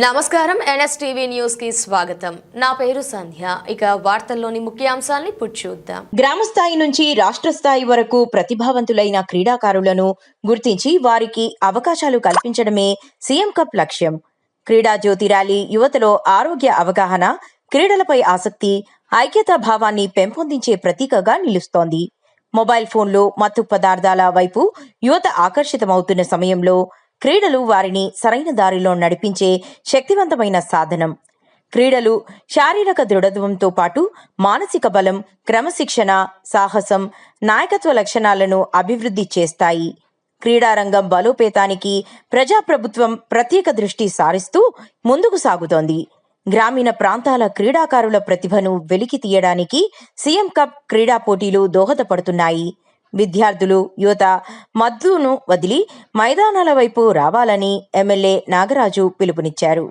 నమస్కారం NSTV news కి స్వాగతం. నా పేరు సంధ్య. ఇక వార్తల్లోని ముఖ్యాంశాల్ని చూద్దాం. గ్రామ స్థాయి నుంచి రాష్ట్ర స్థాయి వరకు ప్రతిభావంతులైన క్రీడాకారులను గుర్తించి వారికి అవకాశాలు కల్పించడమే సీఎం కప్ లక్ష్యం. క్రీడా జ్యోతి ర్యాలీ యువతలో ఆరోగ్య అవగాహన, క్రీడలపై ఆసక్తి, ఐక్యతా భావాన్ని పెంపొందించే ప్రతీకగా నిలుస్తోంది. మొబైల్ ఫోన్లు, మత్తు పదార్థాల వైపు యువత ఆకర్షితమవుతున్న సమయంలో క్రీడలు వారిని సరైన దారిలో నడిపించే శక్తివంతమైన సాధనం. క్రీడలు శారీరక దృఢత్వంతో పాటు మానసిక బలం, క్రమశిక్షణ, సాహసం, నాయకత్వ లక్షణాలను అభివృద్ధి చేస్తాయి. క్రీడారంగం బలోపేతానికి ప్రజాప్రభుత్వం ప్రత్యేక దృష్టి సారిస్తూ ముందుకు సాగుతోంది. గ్రామీణ ప్రాంతాల క్రీడాకారుల ప్రతిభను వెలికి తీయడానికి సీఎం కప్ క్రీడా పోటీలు దోహదపడుతున్నాయి. విద్యార్థులు, యువత మద్దును వదిలి మైదానాల వైపు రావాలని ఎమ్మెల్యే నాగరాజు పిలుపునిచ్చారు.